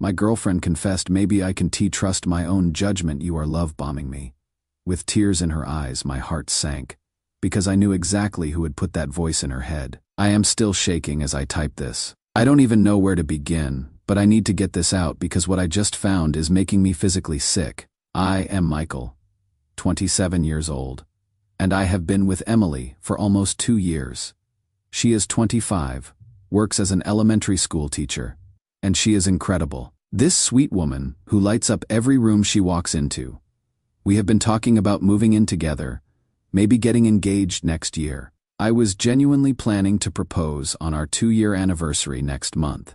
My girlfriend confessed, maybe I can trust my own judgment, you are love bombing me. With tears in her eyes, my heart sank, because I knew exactly who had put that voice in her head. I am still shaking as I type this. I don't even know where to begin, but I need to get this out because what I just found is making me physically sick. I am Michael, 27 years old, and I have been with Emily for almost 2 years. She is 25, works as an elementary school teacher, and she is incredible. This sweet woman who lights up every room she walks into. We have been talking about moving in together, maybe getting engaged next year. I was genuinely planning to propose on our 2-year anniversary next month.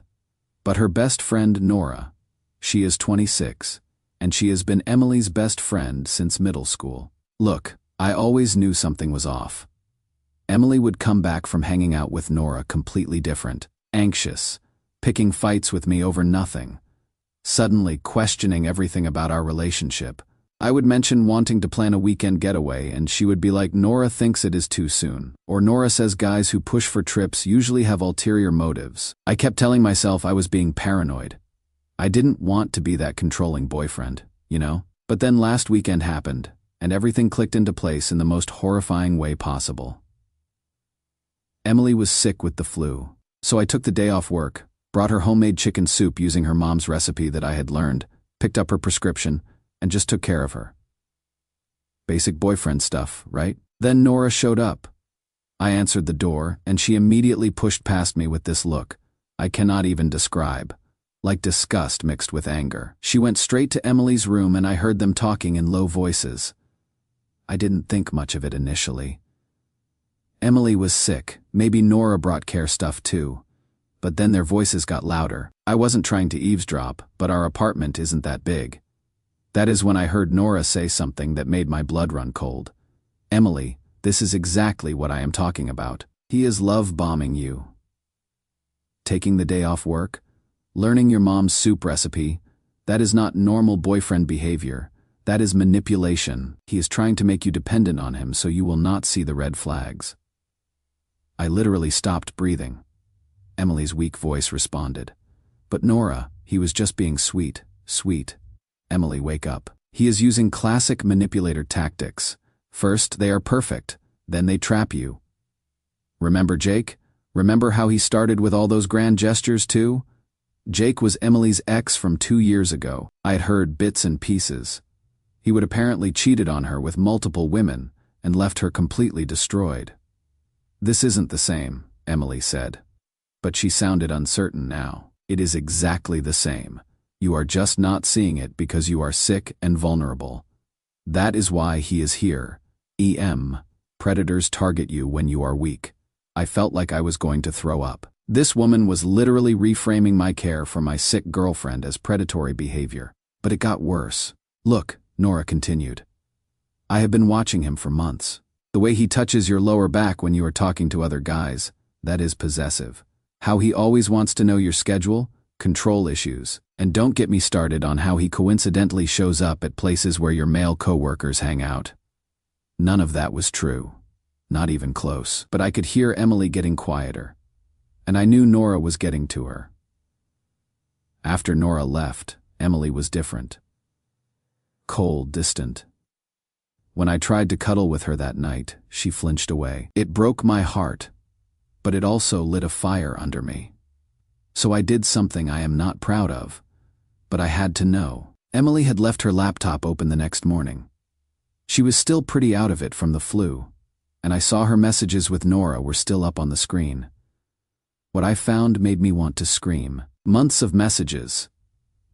But her best friend Nora, she is 26, and she has been Emily's best friend since middle school. Look, I always knew something was off. Emily would come back from hanging out with Nora completely different, anxious, picking fights with me over nothing, suddenly questioning everything about our relationship. I would mention wanting to plan a weekend getaway and she would be like, Nora thinks it is too soon. Or Nora says guys who push for trips usually have ulterior motives. I kept telling myself I was being paranoid. I didn't want to be that controlling boyfriend, you know? But then last weekend happened, and everything clicked into place in the most horrifying way possible. Emily was sick with the flu, so I took the day off work, brought her homemade chicken soup using her mom's recipe that I had learned, picked up her prescription, and just took care of her. Basic boyfriend stuff, right? Then Nora showed up. I answered the door, and she immediately pushed past me with this look I cannot even describe, like disgust mixed with anger. She went straight to Emily's room and I heard them talking in low voices. I didn't think much of it initially. Emily was sick, maybe Nora brought care stuff too. But then their voices got louder. I wasn't trying to eavesdrop, but our apartment isn't that big. That is when I heard Nora say something that made my blood run cold. Emily, this is exactly what I am talking about. He is love bombing you. Taking the day off work? Learning your mom's soup recipe? That is not normal boyfriend behavior. That is manipulation. He is trying to make you dependent on him so you will not see the red flags. I literally stopped breathing. Emily's weak voice responded. But Nora, he was just being sweet. Emily, wake up. He is using classic manipulator tactics. First, they are perfect, then they trap you. Remember Jake? Remember how he started with all those grand gestures too? Jake was Emily's ex from 2 years ago. I had heard bits and pieces. He would apparently cheated on her with multiple women and left her completely destroyed. This isn't the same, Emily said. But she sounded uncertain now. It is exactly the same. You are just not seeing it because you are sick and vulnerable. That is why he is here. Predators target you when you are weak. I felt like I was going to throw up. This woman was literally reframing my care for my sick girlfriend as predatory behavior. But it got worse. Look, Nora continued. I have been watching him for months. The way he touches your lower back when you are talking to other guys, that is possessive. How he always wants to know your schedule, control issues. And don't get me started on how he coincidentally shows up at places where your male coworkers hang out. None of that was true. Not even close. But I could hear Emily getting quieter. And I knew Nora was getting to her. After Nora left, Emily was different. Cold, distant. When I tried to cuddle with her that night, she flinched away. It broke my heart, but it also lit a fire under me. So I did something I am not proud of. But I had to know. Emily had left her laptop open the next morning. She was still pretty out of it from the flu, and I saw her messages with Nora were still up on the screen. What I found made me want to scream. Months of messages.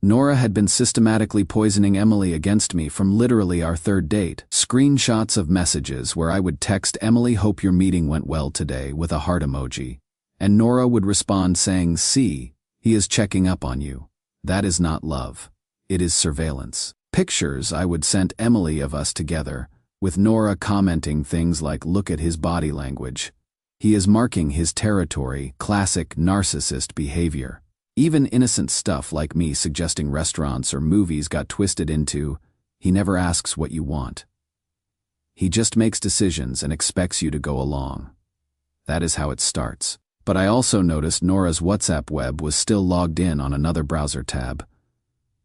Nora had been systematically poisoning Emily against me from literally our 3rd date. Screenshots of messages where I would text Emily, hope your meeting went well today, with a heart emoji. And Nora would respond saying, see, he is checking up on you. That is not love. It is surveillance. Pictures I would send Emily of us together, with Nora commenting things like, look at his body language. He is marking his territory, classic narcissist behavior. Even innocent stuff like me suggesting restaurants or movies got twisted into, he never asks what you want. He just makes decisions and expects you to go along. That is how it starts. But I also noticed Nora's WhatsApp web was still logged in on another browser tab,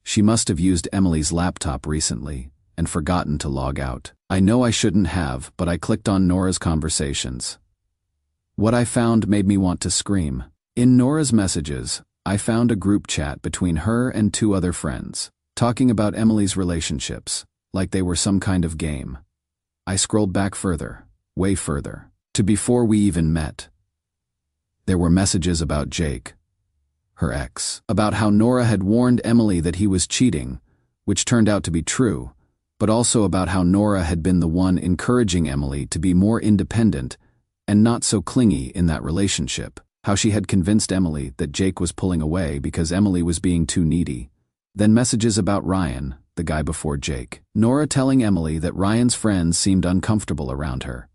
She must have used Emily's laptop recently and forgotten to log out. I know I shouldn't have, but I clicked on Nora's conversations. What I found made me want to scream. In Nora's messages, I found a group chat between her and 2 other friends, talking about Emily's relationships, like they were some kind of game. I scrolled back further, way further, to before we even met. There were messages about Jake, her ex, about how Nora had warned Emily that he was cheating, which turned out to be true, but also about how Nora had been the one encouraging Emily to be more independent and not so clingy in that relationship, how she had convinced Emily that Jake was pulling away because Emily was being too needy. Then messages about Ryan, the guy before Jake. Nora telling Emily that Ryan's friends seemed uncomfortable around her,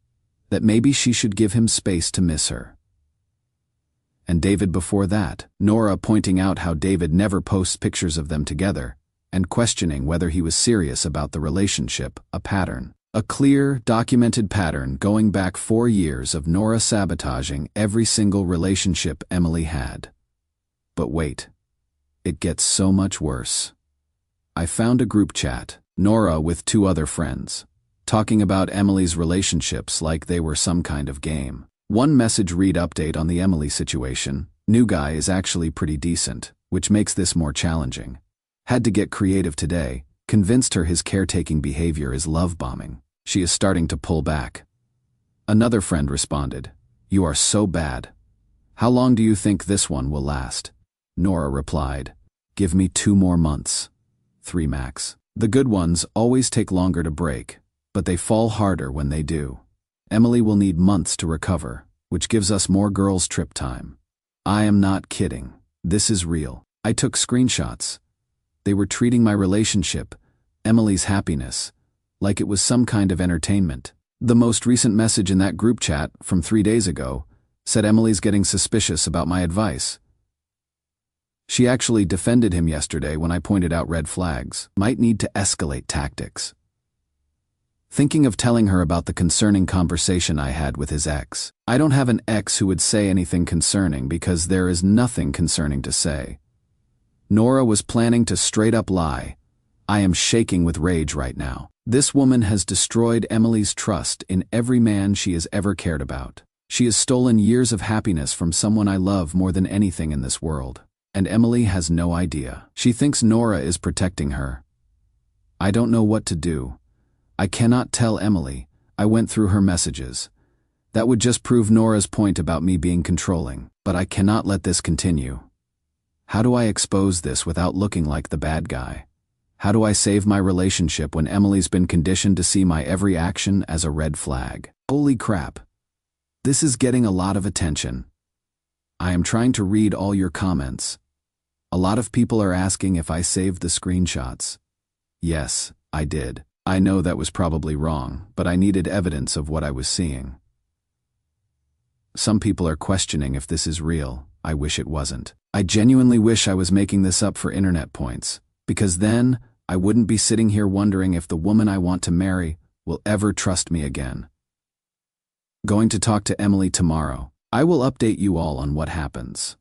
that maybe she should give him space to miss her. And David before that, Nora pointing out how David never posts pictures of them together, and questioning whether he was serious about the relationship, a pattern. A clear, documented pattern going back 4 years of Nora sabotaging every single relationship Emily had. But wait, it gets so much worse. I found a group chat, Nora with 2 other friends, talking about Emily's relationships like they were some kind of game. One message read update on the Emily situation. New guy is actually pretty decent, which makes this more challenging. Had to get creative today, convinced her his caretaking behavior is love bombing. She is starting to pull back. Another friend responded, "You are so bad. How long do you think this one will last?" Nora replied, "Give me 2 more months. 3 max. The good ones always take longer to break, but they fall harder when they do. Emily will need months to recover, which gives us more girls' trip time. I am not kidding. This is real. I took screenshots. They were treating my relationship, Emily's happiness, like it was some kind of entertainment. The most recent message in that group chat from 3 days ago said Emily's getting suspicious about my advice. She actually defended him yesterday when I pointed out red flags. Might need to escalate tactics. Thinking of telling her about the concerning conversation I had with his ex. I don't have an ex who would say anything concerning because there is nothing concerning to say. Nora was planning to straight up lie. I am shaking with rage right now. This woman has destroyed Emily's trust in every man she has ever cared about. She has stolen years of happiness from someone I love more than anything in this world. And Emily has no idea. She thinks Nora is protecting her. I don't know what to do. I cannot tell Emily. I went through her messages. That would just prove Nora's point about me being controlling. But I cannot let this continue. How do I expose this without looking like the bad guy? How do I save my relationship when Emily's been conditioned to see my every action as a red flag? Holy crap. This is getting a lot of attention. I am trying to read all your comments. A lot of people are asking if I saved the screenshots. Yes, I did. I know that was probably wrong, but I needed evidence of what I was seeing. Some people are questioning if this is real. I wish it wasn't. I genuinely wish I was making this up for internet points, because then I wouldn't be sitting here wondering if the woman I want to marry will ever trust me again. Going to talk to Emily tomorrow. I will update you all on what happens.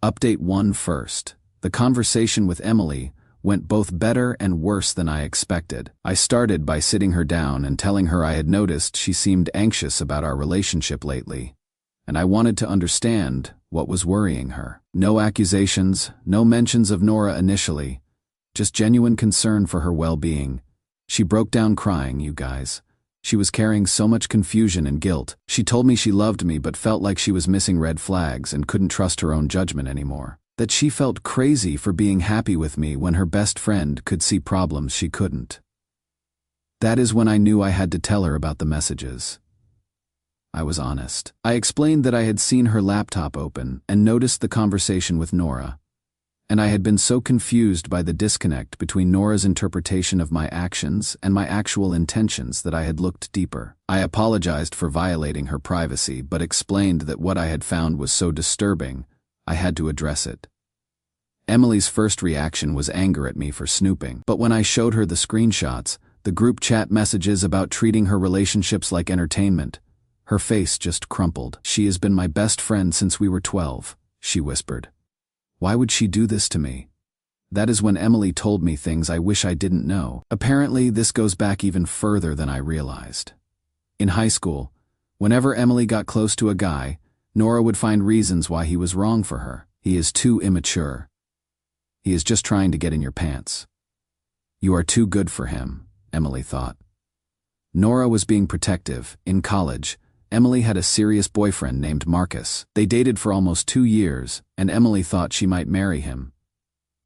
Update 1 first. The conversation with Emily went both better and worse than I expected. I started by sitting her down and telling her I had noticed she seemed anxious about our relationship lately, and I wanted to understand what was worrying her. No accusations, no mentions of Nora initially, just genuine concern for her well-being. She broke down crying, you guys. She was carrying so much confusion and guilt. She told me she loved me but felt like she was missing red flags and couldn't trust her own judgment anymore. That she felt crazy for being happy with me when her best friend could see problems she couldn't. That is when I knew I had to tell her about the messages. I was honest. I explained that I had seen her laptop open and noticed the conversation with Nora, and I had been so confused by the disconnect between Nora's interpretation of my actions and my actual intentions that I had looked deeper. I apologized for violating her privacy, but explained that what I had found was so disturbing, I had to address it. Emily's first reaction was anger at me for snooping, but when I showed her the screenshots, the group chat messages about treating her relationships like entertainment, her face just crumpled. She has been my best friend since we were 12, she whispered. Why would she do this to me? That is when Emily told me things I wish I didn't know. Apparently, this goes back even further than I realized. In high school, whenever Emily got close to a guy, Nora would find reasons why he was wrong for her. He is too immature. He is just trying to get in your pants. You are too good for him, Emily thought. Nora was being protective. In college, Emily had a serious boyfriend named Marcus. They dated for almost 2 years, and Emily thought she might marry him.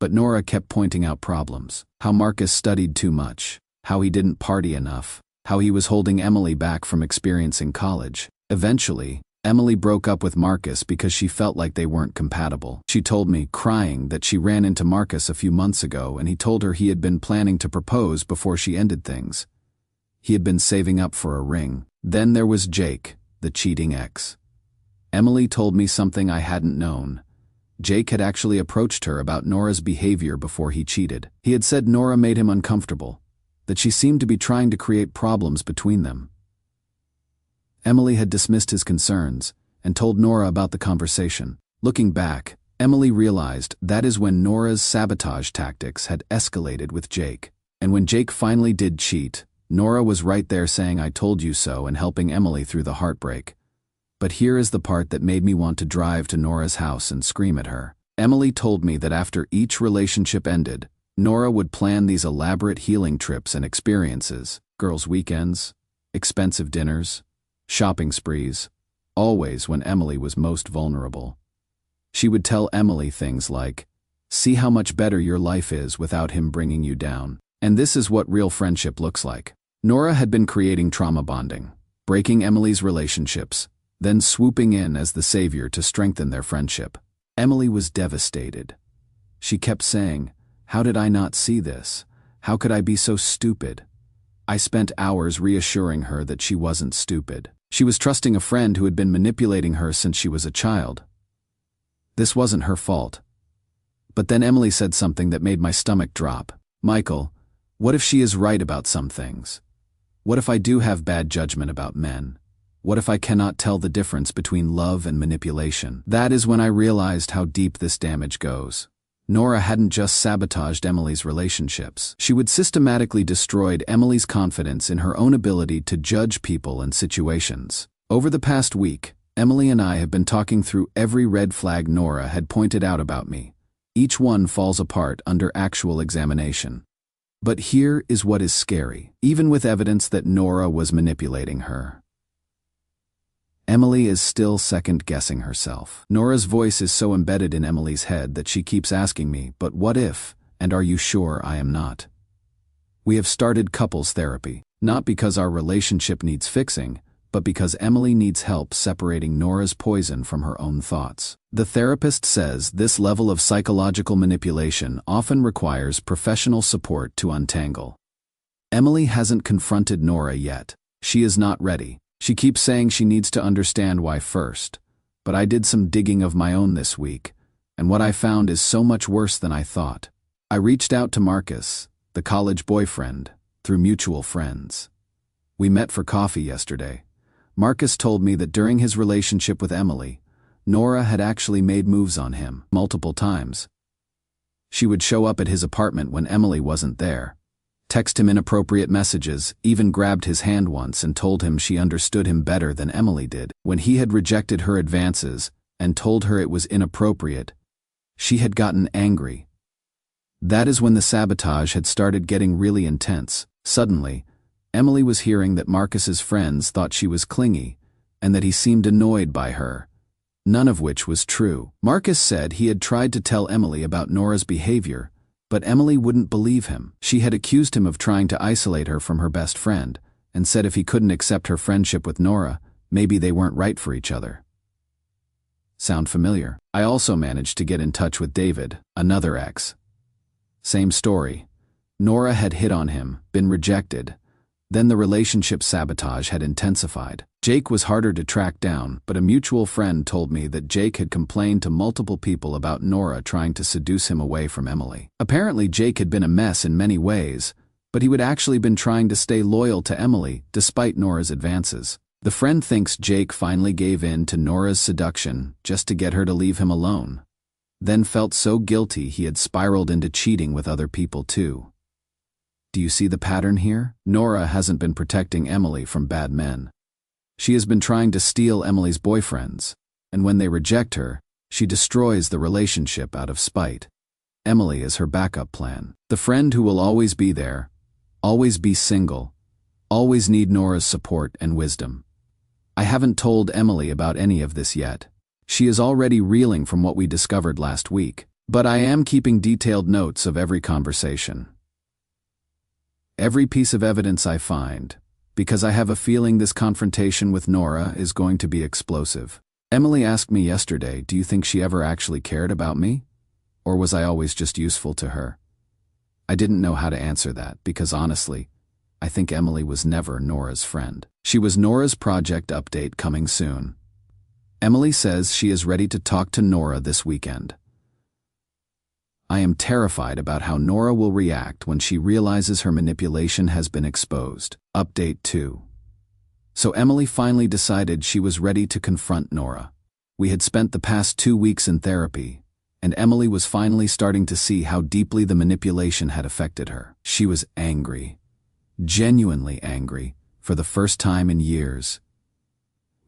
But Nora kept pointing out problems. How Marcus studied too much, how he didn't party enough, how he was holding Emily back from experiencing college. Eventually, Emily broke up with Marcus because she felt like they weren't compatible. She told me, crying, that she ran into Marcus a few months ago and he told her he had been planning to propose before she ended things. He had been saving up for a ring. Then there was Jake, the cheating ex. Emily told me something I hadn't known. Jake had actually approached her about Nora's behavior before he cheated. He had said Nora made him uncomfortable, that she seemed to be trying to create problems between them. Emily had dismissed his concerns and told Nora about the conversation. Looking back, Emily realized that is when Nora's sabotage tactics had escalated with Jake. And when Jake finally did cheat, Nora was right there saying "I told you so" and helping Emily through the heartbreak. But here is the part that made me want to drive to Nora's house and scream at her. Emily told me that after each relationship ended, Nora would plan these elaborate healing trips and experiences, girls' weekends, expensive dinners, shopping sprees, always when Emily was most vulnerable. She would tell Emily things like, "See how much better your life is without him bringing you down. And this is what real friendship looks like." Nora had been creating trauma bonding, breaking Emily's relationships, then swooping in as the savior to strengthen their friendship. Emily was devastated. She kept saying, "How did I not see this? How could I be so stupid?" I spent hours reassuring her that she wasn't stupid. She was trusting a friend who had been manipulating her since she was a child. This wasn't her fault. But then Emily said something that made my stomach drop. "Michael, what if she is right about some things? What if I do have bad judgment about men? What if I cannot tell the difference between love and manipulation?" That is when I realized how deep this damage goes. Nora hadn't just sabotaged Emily's relationships. She would systematically destroyed Emily's confidence in her own ability to judge people and situations. Over the past week, Emily and I have been talking through every red flag Nora had pointed out about me. Each one falls apart under actual examination. But here is what is scary. Even with evidence that Nora was manipulating her, Emily is still second-guessing herself. Nora's voice is so embedded in Emily's head that she keeps asking me, "But what if, and are you sure I am not?" We have started couples therapy, not because our relationship needs fixing, but because Emily needs help separating Nora's poison from her own thoughts. The therapist says this level of psychological manipulation often requires professional support to untangle. Emily hasn't confronted Nora yet. She is not ready. She keeps saying she needs to understand why first, but I did some digging of my own this week, and what I found is so much worse than I thought. I reached out to Marcus, the college boyfriend, through mutual friends. We met for coffee yesterday. Marcus told me that during his relationship with Emily, Nora had actually made moves on him multiple times. She would show up at his apartment when Emily wasn't there, text him inappropriate messages, even grabbed his hand once and told him she understood him better than Emily did. When he had rejected her advances and told her it was inappropriate, she had gotten angry. That is when the sabotage had started getting really intense. Suddenly, Emily was hearing that Marcus's friends thought she was clingy and that he seemed annoyed by her, none of which was true. Marcus said he had tried to tell Emily about Nora's behavior, but Emily wouldn't believe him. She had accused him of trying to isolate her from her best friend, and said if he couldn't accept her friendship with Nora, maybe they weren't right for each other. Sound familiar? I also managed to get in touch with David, another ex. Same story. Nora had hit on him, been rejected. Then the relationship sabotage had intensified. Jake was harder to track down, but a mutual friend told me that Jake had complained to multiple people about Nora trying to seduce him away from Emily. Apparently Jake had been a mess in many ways, but he would actually been trying to stay loyal to Emily despite Nora's advances. The friend thinks Jake finally gave in to Nora's seduction just to get her to leave him alone. then felt so guilty he had spiraled into cheating with other people too. Do you see the pattern here? Nora hasn't been protecting Emily from bad men. She has been trying to steal Emily's boyfriends, and when they reject her, she destroys the relationship out of spite. Emily is her backup plan. The friend who will always be there, always be single, always need Nora's support and wisdom. I haven't told Emily about any of this yet. She is already reeling from what we discovered last week, but I am keeping detailed notes of every conversation. Every piece of evidence I find, because I have a feeling this confrontation with Nora is going to be explosive. Emily asked me yesterday, do you think she ever actually cared about me? Or was I always just useful to her? I didn't know how to answer that because honestly, I think Emily was never Nora's friend. She was Nora's project update coming soon. Emily says she is ready to talk to Nora this weekend. I am terrified about how Nora will react when she realizes her manipulation has been exposed. Update 2. So Emily finally decided she was ready to confront Nora. We had spent the past 2 weeks in therapy, and Emily was finally starting to see how deeply the manipulation had affected her. She was angry, genuinely angry, for the first time in years.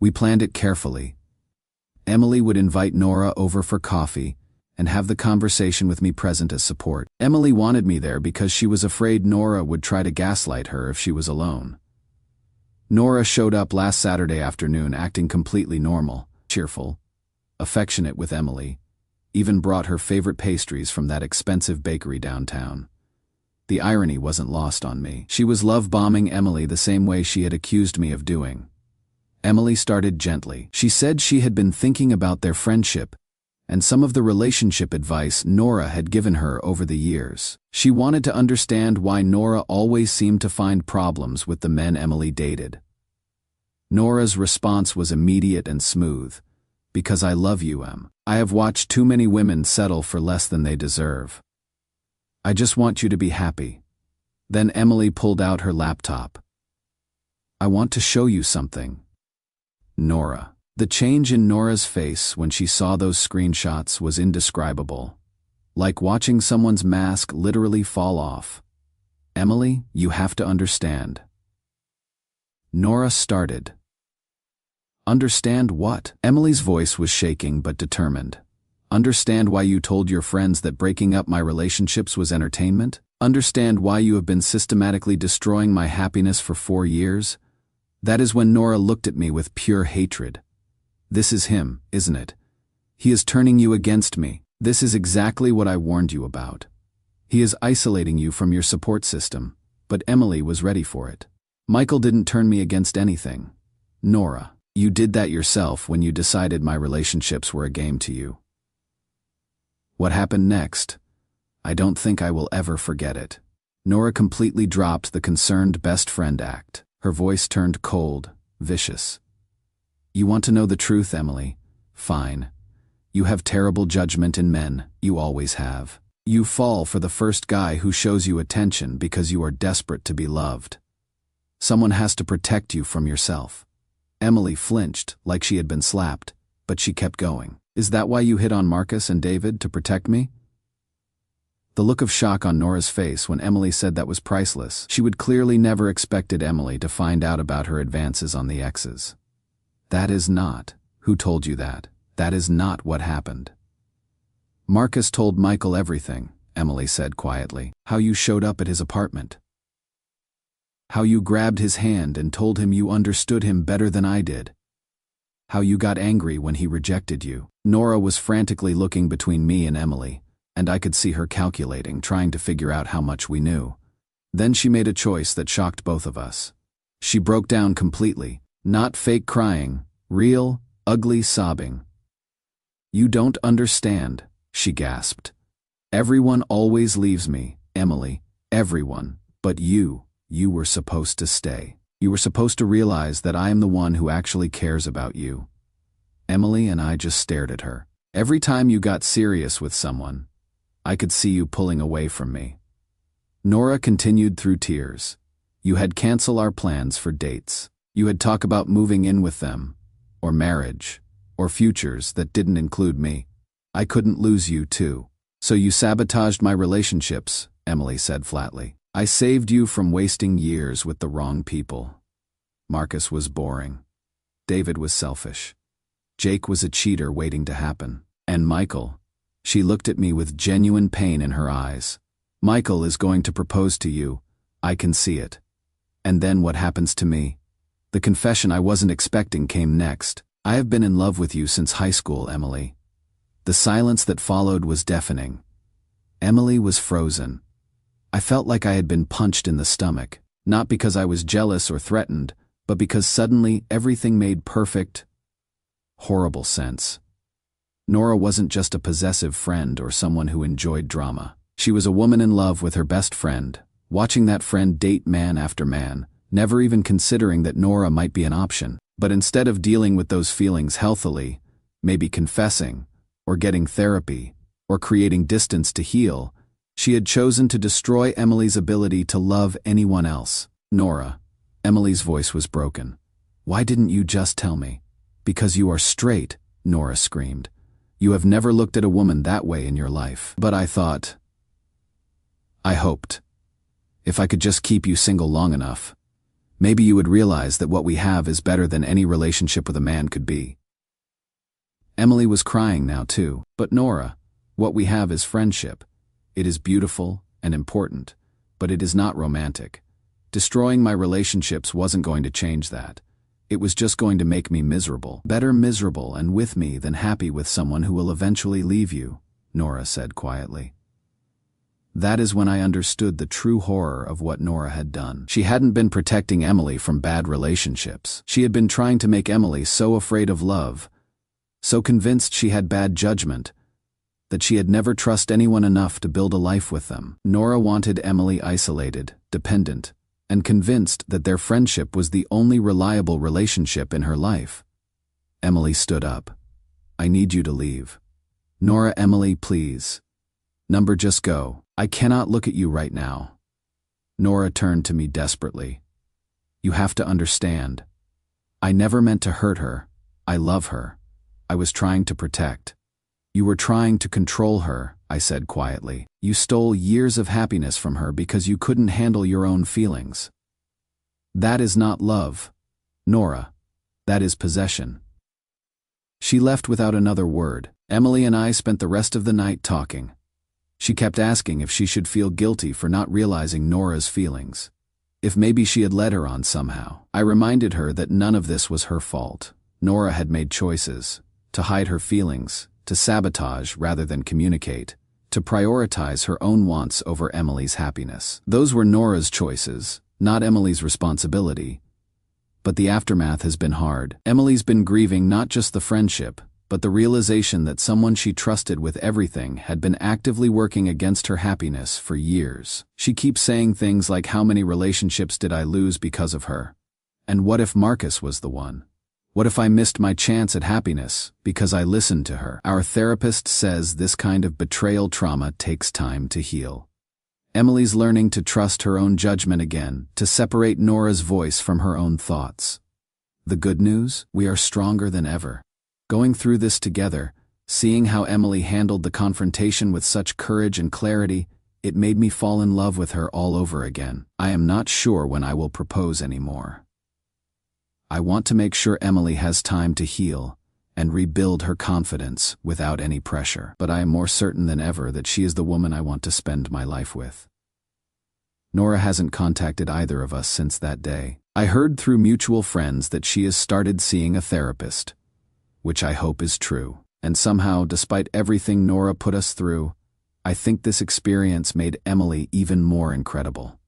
We planned it carefully. Emily would invite Nora over for coffee and have the conversation with me present as support. Emily wanted me there because she was afraid Nora would try to gaslight her if she was alone. Nora showed up last Saturday afternoon acting completely normal, cheerful, affectionate with Emily, even brought her favorite pastries from that expensive bakery downtown. The irony wasn't lost on me. She was love-bombing Emily the same way she had accused me of doing. Emily started gently. She said she had been thinking about their friendship and some of the relationship advice Nora had given her over the years. She wanted to understand why Nora always seemed to find problems with the men Emily dated. Nora's response was immediate and smooth. Because I love you, Em. I have watched too many women settle for less than they deserve. I just want you to be happy. Then Emily pulled out her laptop. I want to show you something. Nora. The change in Nora's face when she saw those screenshots was indescribable. Like watching someone's mask literally fall off. Emily, you have to understand. Nora started. Understand what? Emily's voice was shaking but determined. Understand why you told your friends that breaking up my relationships was entertainment? Understand why you have been systematically destroying my happiness for 4 years? That is when Nora looked at me with pure hatred. This is him, isn't it? He is turning you against me. This is exactly what I warned you about. He is isolating you from your support system, but Emily was ready for it. Michael didn't turn me against anything. Nora, you did that yourself when you decided my relationships were a game to you. What happened next? I don't think I will ever forget it. Nora completely dropped the concerned best friend act. Her voice turned cold, vicious. You want to know the truth, Emily? Fine. You have terrible judgment in men, you always have. You fall for the first guy who shows you attention because you are desperate to be loved. Someone has to protect you from yourself. Emily flinched like she had been slapped, but she kept going. Is that why you hit on Marcus and David, to protect me? The look of shock on Nora's face when Emily said that was priceless. She would clearly never expected Emily to find out about her advances on the exes. That is not. Who told you that? That is not what happened. Marcus told Michael everything, Emily said quietly. How you showed up at his apartment. How you grabbed his hand and told him you understood him better than I did. How you got angry when he rejected you. Nora was frantically looking between me and Emily, and I could see her calculating, trying to figure out how much we knew. Then she made a choice that shocked both of us. She broke down completely. Not fake crying, real, ugly sobbing. You don't understand, she gasped. Everyone always leaves me, Emily, everyone, but you were supposed to stay. You were supposed to realize that I am the one who actually cares about you. Emily and I just stared at her. Every time you got serious with someone, I could see you pulling away from me. Nora continued through tears. You had cancel our plans for dates. You had talk about moving in with them, or marriage, or futures that didn't include me. I couldn't lose you too. So you sabotaged my relationships, Emily said flatly. I saved you from wasting years with the wrong people. Marcus was boring. David was selfish. Jake was a cheater waiting to happen. And Michael. She looked at me with genuine pain in her eyes. Michael is going to propose to you. I can see it. And then what happens to me? The confession I wasn't expecting came next. I have been in love with you since high school, Emily. The silence that followed was deafening. Emily was frozen. I felt like I had been punched in the stomach, not because I was jealous or threatened, but because suddenly everything made perfect, horrible sense. Nora wasn't just a possessive friend or someone who enjoyed drama. She was a woman in love with her best friend, watching that friend date man after man, never even considering that Nora might be an option. But instead of dealing with those feelings healthily, maybe confessing, or getting therapy, or creating distance to heal, she had chosen to destroy Emily's ability to love anyone else. Nora. Emily's voice was broken. Why didn't you just tell me? Because you are straight, Nora screamed. You have never looked at a woman that way in your life. But I hoped. If I could just keep you single long enough, maybe you would realize that what we have is better than any relationship with a man could be. Emily was crying now too. But Nora, what we have is friendship. It is beautiful and important, but it is not romantic. Destroying my relationships wasn't going to change that. It was just going to make me miserable. Better miserable and with me than happy with someone who will eventually leave you, Nora said quietly. That is when I understood the true horror of what Nora had done. She hadn't been protecting Emily from bad relationships. She had been trying to make Emily so afraid of love, so convinced she had bad judgment, that she had never trusted anyone enough to build a life with them. Nora wanted Emily isolated, dependent, and convinced that their friendship was the only reliable relationship in her life. Emily stood up. I need you to leave. Nora, Emily, please. Number, just go. I cannot look at you right now. Nora turned to me desperately. You have to understand. I never meant to hurt her. I love her. I was trying to protect. You were trying to control her, I said quietly. You stole years of happiness from her because you couldn't handle your own feelings. That is not love, Nora. That is possession. She left without another word. Emily and I spent the rest of the night talking. She kept asking if she should feel guilty for not realizing Nora's feelings. If maybe she had led her on somehow. I reminded her that none of this was her fault. Nora had made choices. To hide her feelings, to sabotage rather than communicate, to prioritize her own wants over Emily's happiness. Those were Nora's choices, not Emily's responsibility. But the aftermath has been hard. Emily's been grieving not just the friendship, but the realization that someone she trusted with everything had been actively working against her happiness for years. She keeps saying things like, how many relationships did I lose because of her? And what if Marcus was the one? What if I missed my chance at happiness because I listened to her? Our therapist says this kind of betrayal trauma takes time to heal. Emily's learning to trust her own judgment again, to separate Nora's voice from her own thoughts. The good news? We are stronger than ever. Going through this together, seeing how Emily handled the confrontation with such courage and clarity, it made me fall in love with her all over again. I am not sure when I will propose anymore. I want to make sure Emily has time to heal and rebuild her confidence without any pressure. But I am more certain than ever that she is the woman I want to spend my life with. Nora hasn't contacted either of us since that day. I heard through mutual friends that she has started seeing a therapist, which I hope is true. And somehow, despite everything Nora put us through, I think this experience made Emily even more incredible.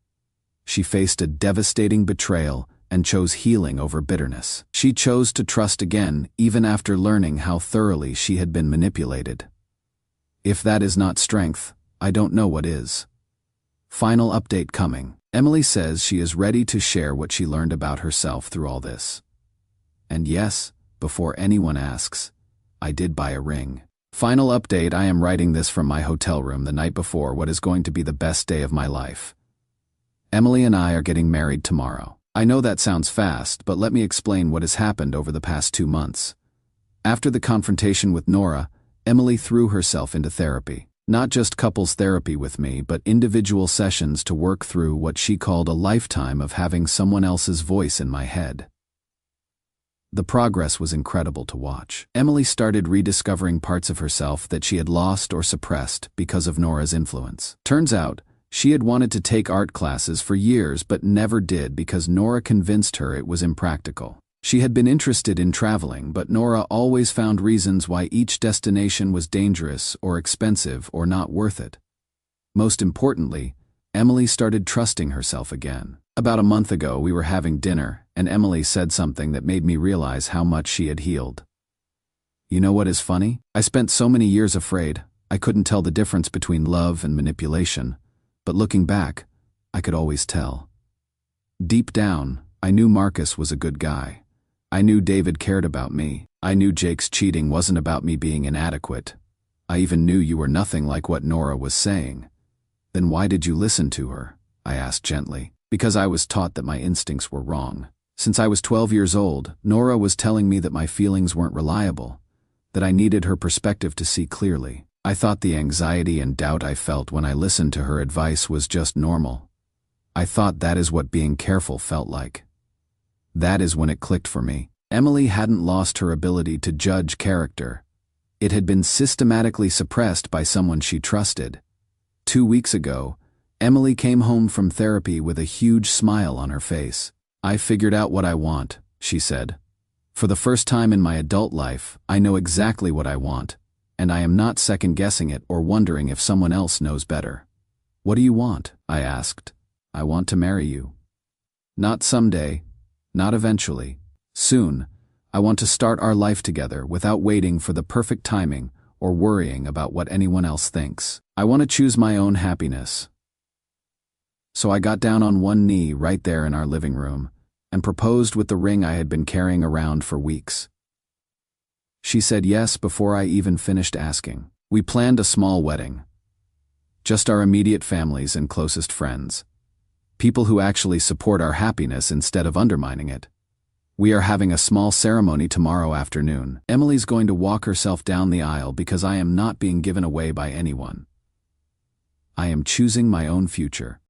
She faced a devastating betrayal and chose healing over bitterness. She chose to trust again, even after learning how thoroughly she had been manipulated. If that is not strength, I don't know what is. Final update coming. Emily says she is ready to share what she learned about herself through all this. And yes, before anyone asks, I did buy a ring. Final update, I am writing this from my hotel room the night before what is going to be the best day of my life. Emily and I are getting married tomorrow. I know that sounds fast, but let me explain what has happened over the past 2 months. After the confrontation with Nora, Emily threw herself into therapy. Not just couples therapy with me, but individual sessions to work through what she called a lifetime of having someone else's voice in my head. The progress was incredible to watch. Emily started rediscovering parts of herself that she had lost or suppressed because of Nora's influence. Turns out, she had wanted to take art classes for years but never did because Nora convinced her it was impractical. She had been interested in traveling, but Nora always found reasons why each destination was dangerous or expensive or not worth it. Most importantly, Emily started trusting herself again. About a month ago, we were having dinner, and Emily said something that made me realize how much she had healed. You know what is funny? I spent so many years afraid, I couldn't tell the difference between love and manipulation, but looking back, I could always tell. Deep down, I knew Marcus was a good guy. I knew David cared about me. I knew Jake's cheating wasn't about me being inadequate. I even knew you were nothing like what Nora was saying. Then why did you listen to her? I asked gently. Because I was taught that my instincts were wrong. Since I was 12 years old, Nora was telling me that my feelings weren't reliable, that I needed her perspective to see clearly. I thought the anxiety and doubt I felt when I listened to her advice was just normal. I thought that is what being careful felt like. That is when it clicked for me. Emily hadn't lost her ability to judge character. It had been systematically suppressed by someone she trusted. 2 weeks ago, Emily came home from therapy with a huge smile on her face. I figured out what I want, she said. For the first time in my adult life, I know exactly what I want, and I am not second-guessing it or wondering if someone else knows better. What do you want? I asked. I want to marry you. Not someday. Not eventually. Soon, I want to start our life together without waiting for the perfect timing or worrying about what anyone else thinks. I want to choose my own happiness. So I got down on one knee right there in our living room and proposed with the ring I had been carrying around for weeks. She said yes before I even finished asking. We planned a small wedding. Just our immediate families and closest friends. People who actually support our happiness instead of undermining it. We are having a small ceremony tomorrow afternoon. Emily's going to walk herself down the aisle because I am not being given away by anyone. I am choosing my own future.